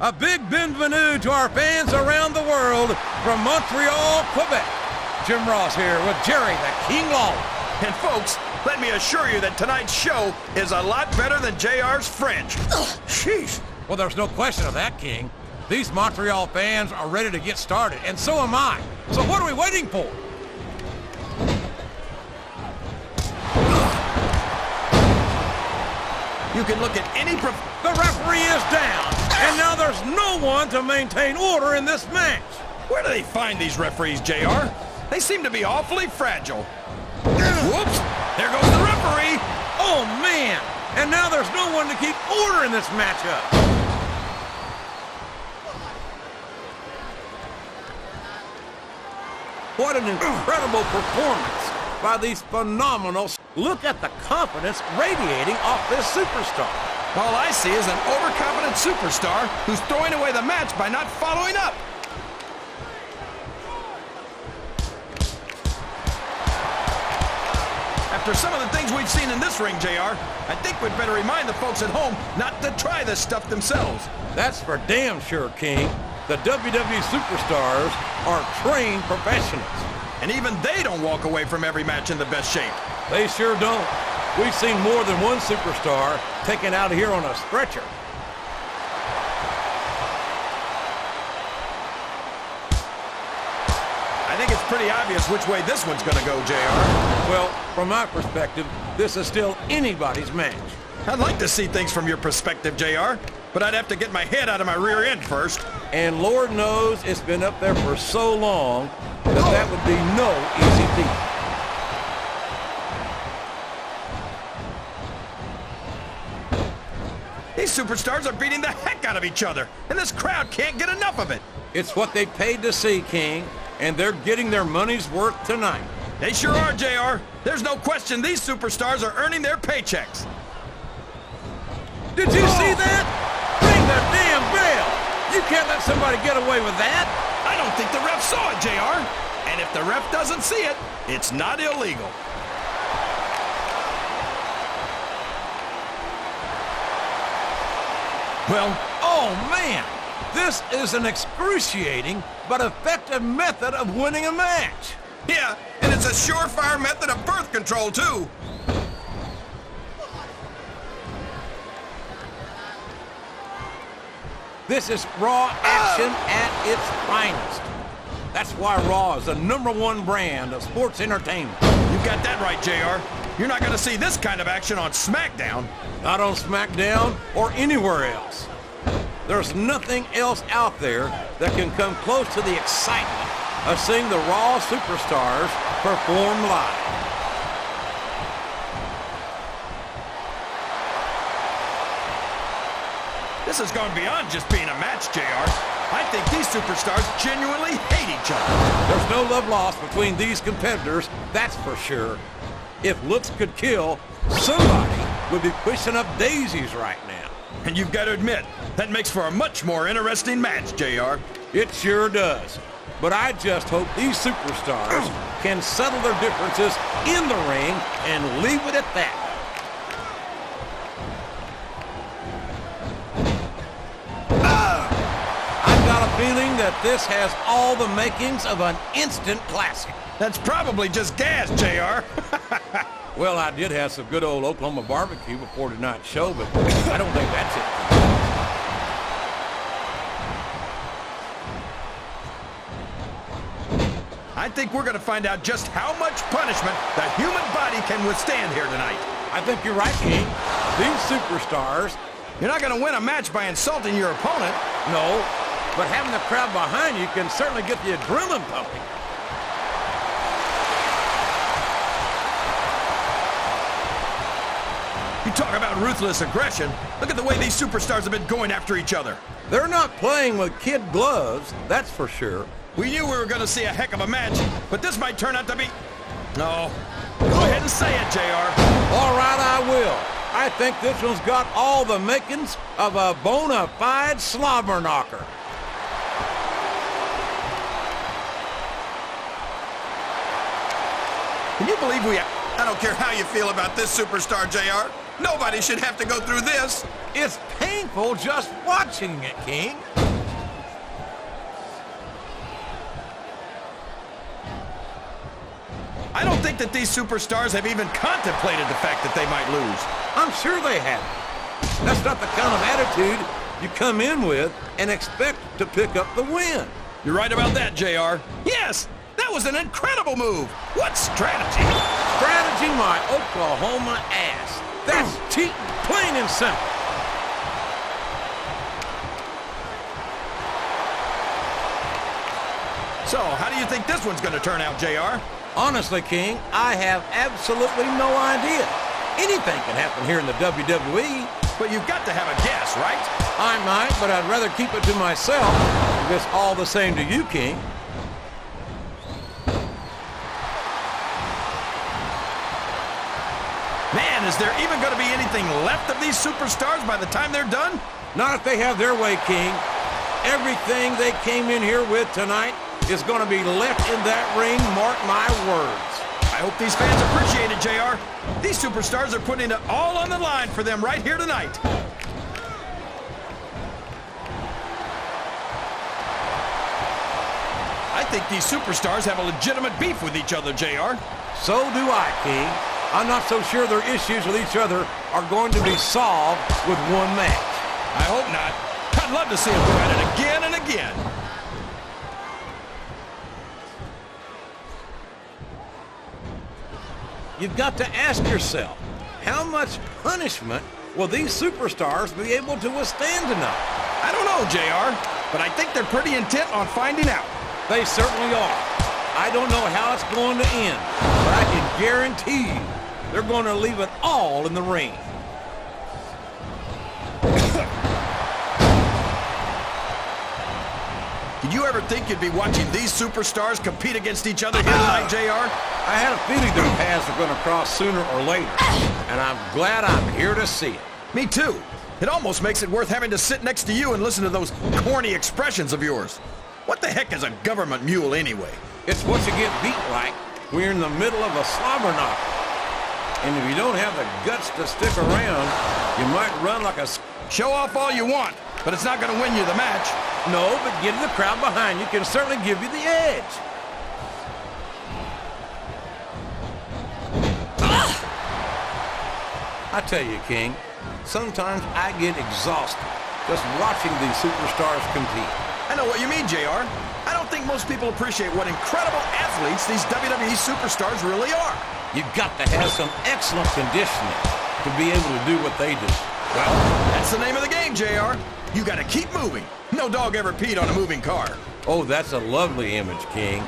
A big bienvenue to our fans around the world from Montreal, Quebec. Jim Ross here with Jerry the King Lawler. And folks, let me assure you that tonight's show is a lot better than JR's French. Sheesh. Well, there's no question of that, King. These Montreal fans are ready to get started, and so am I. So what are we waiting for? You can look at any The referee is down, and now there's no one to maintain order in this match. Where do they find these referees, JR? They seem to be awfully fragile. Whoops! There goes the referee! Oh, man! And now there's no one to keep order in this matchup. What an incredible performance by these phenomenal... Look at the confidence radiating off this superstar. All I see is an overconfident superstar who's throwing away the match by not following up. After some of the things we've seen in this ring, JR, I think we'd better remind the folks at home not to try this stuff themselves. That's for damn sure, King. The WWE superstars are trained professionals. And even they don't walk away from every match in the best shape. They sure don't. We've seen more than one superstar taken out of here on a stretcher. I think it's pretty obvious which way this one's going to go, JR. Well, from my perspective, this is still anybody's match. I'd like to see things from your perspective, JR, but I'd have to get my head out of my rear end first. And Lord knows it's been up there for so long that would be no easy feat. These superstars are beating the heck out of each other, and this crowd can't get enough of it. It's what they paid to see, King, and they're getting their money's worth tonight. They sure are, JR. There's no question these superstars are earning their paychecks. Did you see that? Ring the damn bell! You can't let somebody get away with that. I don't think the ref saw it, JR. And if the ref doesn't see it, it's not illegal. Well, oh man, this is an excruciating but effective method of winning a match. Yeah, and it's a surefire method of birth control, too. This is Raw action at its finest. That's why Raw is the #1 brand of sports entertainment. You got that right, JR. You're not going to see this kind of action on SmackDown. Not on SmackDown or anywhere else. There's nothing else out there that can come close to the excitement of seeing the Raw superstars perform live. This has gone beyond just being a match, JR. I think these superstars genuinely hate each other. There's no love lost between these competitors, that's for sure. If looks could kill, somebody would be pushing up daisies right now. And you've got to admit, that makes for a much more interesting match, JR. It sure does. But I just hope these superstars can settle their differences in the ring and leave it at that. I've got a feeling that this has all the makings of an instant classic. That's probably just gas, JR. Well, I did have some good old Oklahoma barbecue before tonight's show, but I don't think that's it. I think we're going to find out just how much punishment the human body can withstand here tonight. I think you're right, King. These superstars... You're not going to win a match by insulting your opponent. No, but having the crowd behind you can certainly get the adrenaline pumping. You talk about ruthless aggression. Look at the way these superstars have been going after each other. They're not playing with kid gloves, that's for sure. We knew we were going to see a heck of a match, but this might turn out to be... No. Go ahead and say it, JR. All right, I will. I think this one's got all the makings of a bona fide slobber knocker. Can you believe I don't care how you feel about this superstar, JR. Nobody should have to go through this. It's painful just watching it, King. I don't think that these superstars have even contemplated the fact that they might lose. I'm sure they haven't. That's not the kind of attitude you come in with and expect to pick up the win. You're right about that, JR. Yes, that was an incredible move. What strategy? Strategy my Oklahoma ass. That's cheating, plain and simple. So, how do you think this one's going to turn out, JR? Honestly, King, I have absolutely no idea. Anything can happen here in the WWE. But you've got to have a guess, right? I might, but I'd rather keep it to myself if it's all the same to you, King. Man, is there even going to be anything left of these superstars by the time they're done? Not if they have their way, King. Everything they came in here with tonight is going to be left in that ring, mark my words. I hope these fans appreciate it, JR. These superstars are putting it all on the line for them right here tonight. I think these superstars have a legitimate beef with each other, JR. So do I, King. I'm not so sure their issues with each other are going to be solved with one match. I hope not. I'd love to see them go at it again and again. You've got to ask yourself, how much punishment will these superstars be able to withstand tonight? I don't know, JR, but I think they're pretty intent on finding out. They certainly are. I don't know how it's going to end, but I can guarantee you they're going to leave it all in the ring. Did you ever think you'd be watching these superstars compete against each other here tonight, JR? I had a feeling their paths are going to cross sooner or later, and I'm glad I'm here to see it. Me too. It almost makes it worth having to sit next to you and listen to those corny expressions of yours. What the heck is a government mule anyway? It's what you get beat like when you're in the middle of a slobber knock. And if you don't have the guts to stick around, you might run like a... Show off all you want, but it's not going to win you the match. No, but getting the crowd behind you can certainly give you the edge. I tell you, King, sometimes I get exhausted just watching these superstars compete. I know what you mean, JR. I don't think most people appreciate what incredible athletes these WWE superstars really are. You've got to have some excellent conditioning to be able to do what they do. Well, that's the name of the game, JR. You got to keep moving. No dog ever peed on a moving car. Oh, that's a lovely image, King.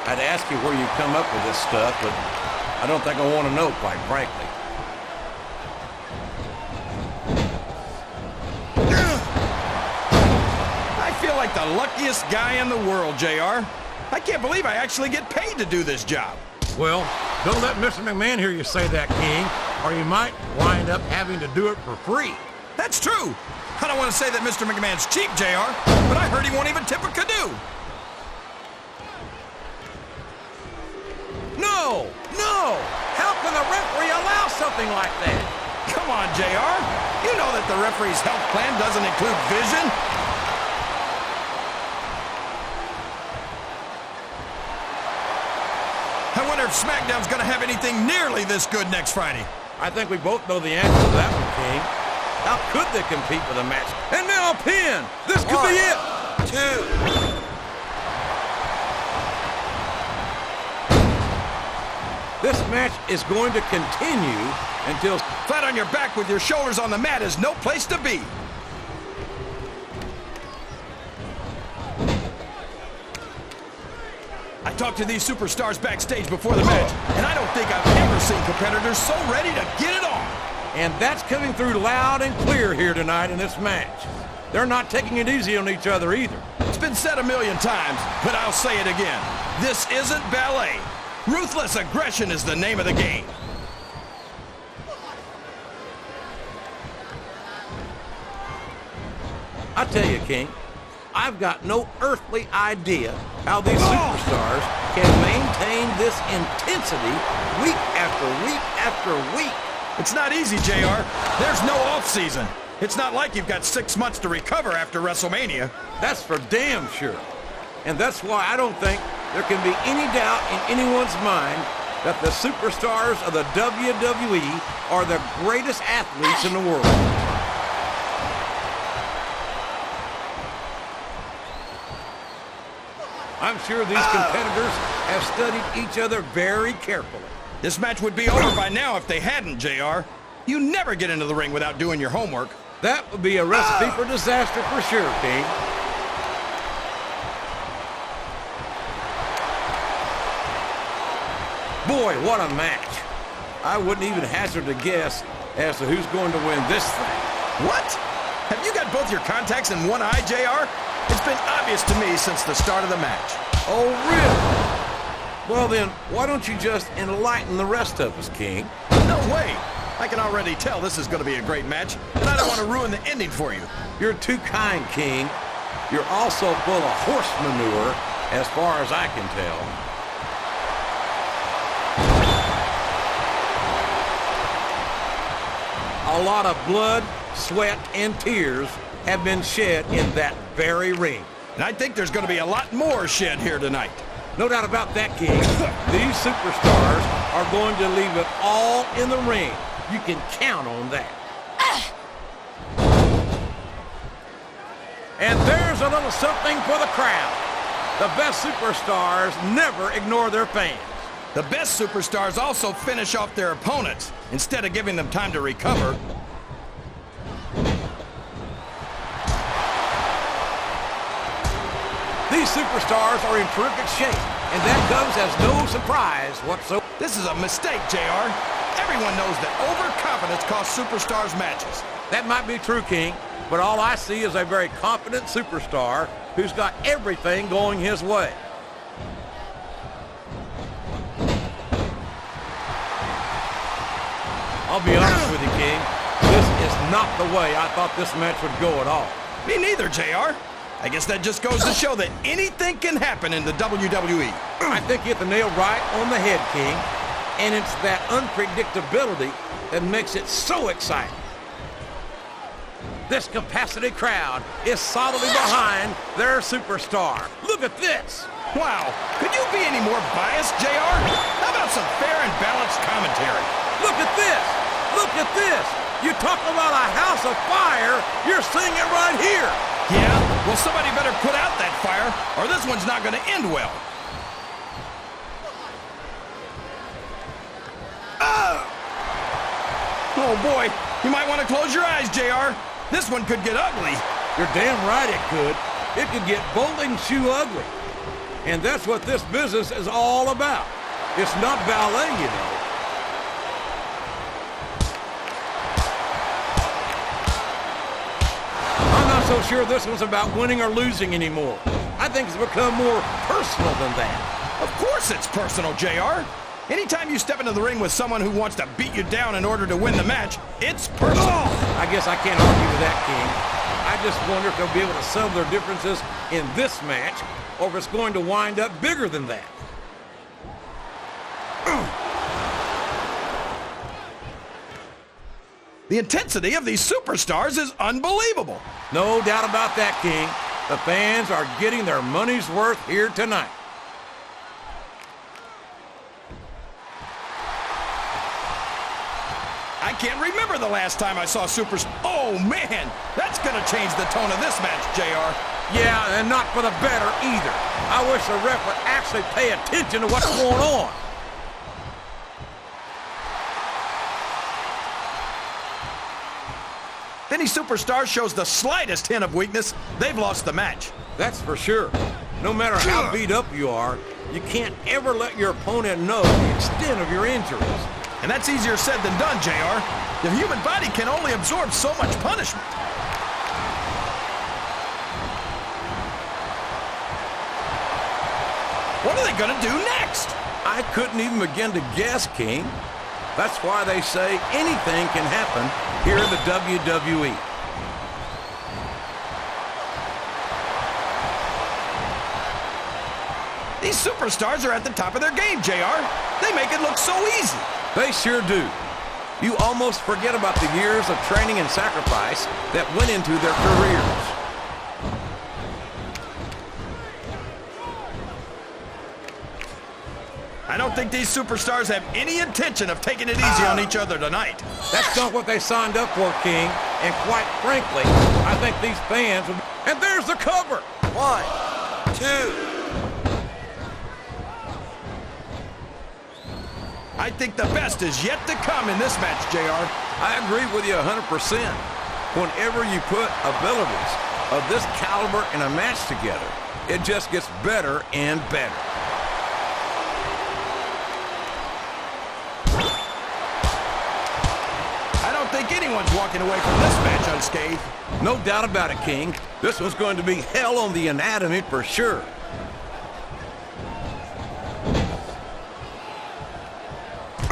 I'd ask you where you come up with this stuff, but I don't think I want to know, quite frankly. I feel like the luckiest guy in the world, JR. I can't believe I actually get paid to do this job. Well, don't let Mr. McMahon hear you say that, King, or you might wind up having to do it for free. That's true. I don't want to say that Mr. McMahon's cheap, JR, but I heard he won't even tip a canoe. No! How can the referee allow something like that? Come on, JR. You know that the referee's health plan doesn't include vision. I wonder if SmackDown's going to have anything nearly this good next Friday. I think we both know the answer to that one, King. How could they compete with a match? And now a pin! This could be it! 2. This match is going to continue until... Flat on your back with your shoulders on the mat is no place to be. I talked to these superstars backstage before the match, and I don't think I've ever seen competitors so ready to get it on. And that's coming through loud and clear here tonight in this match. They're not taking it easy on each other either. It's been said a million times, but I'll say it again. This isn't ballet. Ruthless aggression is the name of the game. I tell you, King, I've got no earthly idea how these superstars can maintain this intensity week after week after week. It's not easy, JR. There's no off-season. It's not like you've got 6 months to recover after WrestleMania. That's for damn sure. And that's why I don't think there can be any doubt in anyone's mind that the superstars of the WWE are the greatest athletes in the world. I'm sure these competitors have studied each other very carefully. This match would be over by now if they hadn't, JR. You never get into the ring without doing your homework. That would be a recipe for disaster for sure, King. Boy, what a match. I wouldn't even hazard a guess as to who's going to win this thing. What? Have you got both your contacts in one eye, JR? It's been obvious to me since the start of the match. Oh, really? Well then, why don't you just enlighten the rest of us, King? No way. I can already tell this is going to be a great match, and I don't want to ruin the ending for you. You're too kind, King. You're also full of horse manure, as far as I can tell. A lot of blood, sweat, and tears have been shed in that very ring. And I think there's going to be a lot more shed here tonight. No doubt about that, King. These superstars are going to leave it all in the ring. You can count on that. And there's a little something for the crowd. The best superstars never ignore their fans. The best superstars also finish off their opponents instead of giving them time to recover. These superstars are in terrific shape, and that comes as no surprise whatsoever. This is a mistake, JR. Everyone knows that overconfidence costs superstars matches. That might be true, King, but all I see is a very confident superstar who's got everything going his way. I'll be honest with you, King. This is not the way I thought this match would go at all. Me neither, JR. I guess that just goes to show that anything can happen in the WWE. I think you hit the nail right on the head, King. And it's that unpredictability that makes it so exciting. This capacity crowd is solidly behind their superstar. Look at this. Wow. Could you be any more biased, JR? How about some fair and balanced commentary? Look at this. Look at this. You talk about a house of fire, you're seeing it right here. Yeah? Well, somebody better put out that fire, or this one's not going to end well. Oh, boy. You might want to close your eyes, JR. This one could get ugly. You're damn right it could. It could get bowling shoe ugly. And that's what this business is all about. It's not ballet, you know. I'm not so sure this one's about winning or losing anymore. I think it's become more personal than that. Of course it's personal, JR. Anytime you step into the ring with someone who wants to beat you down in order to win the match, it's personal. I guess I can't argue with that, King. I just wonder if they'll be able to settle their differences in this match, or if it's going to wind up bigger than that. The intensity of these superstars is unbelievable. No doubt about that, King. The fans are getting their money's worth here tonight. I can't remember the last time I saw superstars. Oh, man, that's going to change the tone of this match, JR. Yeah, and not for the better either. I wish the ref would actually pay attention to what's going on. If any superstar shows the slightest hint of weakness, they've lost the match. That's for sure. No matter how beat up you are, you can't ever let your opponent know the extent of your injuries. And that's easier said than done, JR. The human body can only absorb so much punishment. What are they going to do next? I couldn't even begin to guess, King. That's why they say anything can happen here in the WWE. These superstars are at the top of their game, JR. They make it look so easy. They sure do. you almost forget about the years of training and sacrifice that went into their careers. I don't think these superstars have any intention of taking it easy on each other tonight. That's not what they signed up for, King. And quite frankly, I think these fans will... And there's the cover! 1, 2. I think the best is yet to come in this match, JR. I agree with you 100%. Whenever you put abilities of this caliber in a match together, it just gets better and better. I don't think anyone's walking away from this match unscathed. No doubt about it, King. This one's going to be hell on the anatomy for sure.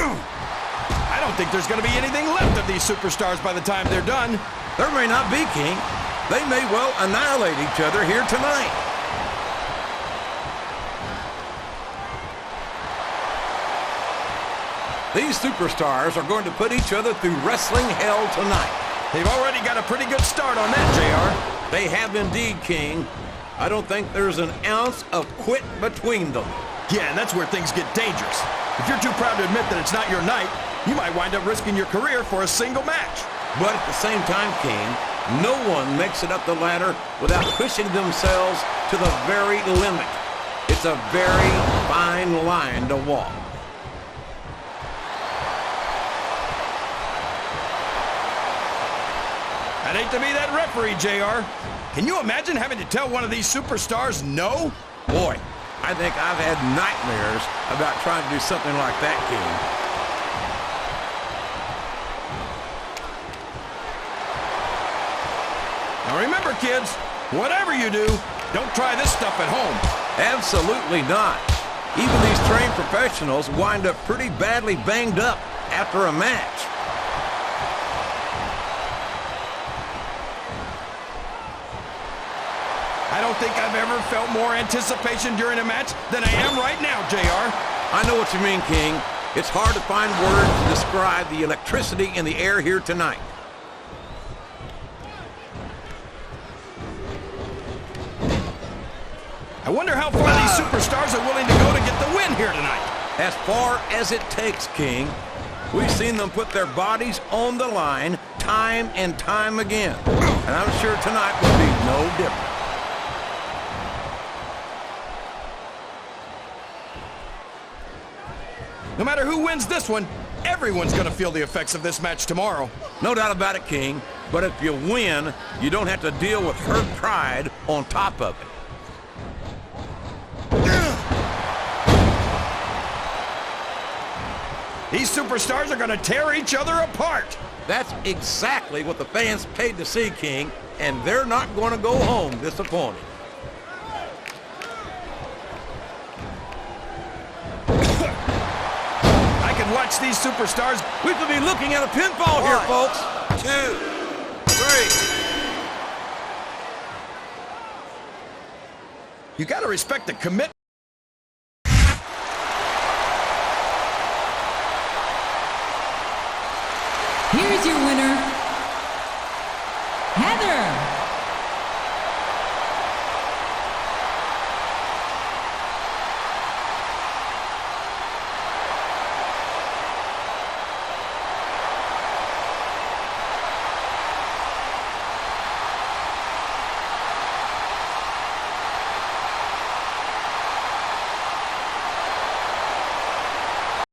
I don't think there's going to be anything left of these superstars by the time they're done. There may not be, King. They may well annihilate each other here tonight. These superstars are going to put each other through wrestling hell tonight. They've already got a pretty good start on that, JR. They have indeed, King. I don't think there's an ounce of quit between them. Yeah, and that's where things get dangerous. If you're too proud to admit that it's not your night, you might wind up risking your career for a single match. But at the same time, King, no one makes it up the ladder without pushing themselves to the very limit. It's a very fine line to walk. I'd hate to be that referee, JR. Can you imagine having to tell one of these superstars no? Boy, I think I've had nightmares about trying to do something like that, King. Now remember, kids, whatever you do, don't try this stuff at home. Absolutely not. Even these trained professionals wind up pretty badly banged up after a match. I don't think I've ever felt more anticipation during a match than I am right now, JR. I know what you mean, King. It's hard to find words to describe the electricity in the air here tonight. I wonder how far these superstars are willing to go to get the win here tonight. As far as it takes, King. We've seen them put their bodies on the line time and time again. And I'm sure tonight will be no different. No matter who wins this one, everyone's going to feel the effects of this match tomorrow. No doubt about it, King. But if you win, you don't have to deal with hurt pride on top of it. These superstars are going to tear each other apart. That's exactly what the fans paid to see, King, and they're not going to go home disappointed. I can watch these superstars. We could be looking at a pinfall here, 1, folks. 2, 3. You got to respect the commitment.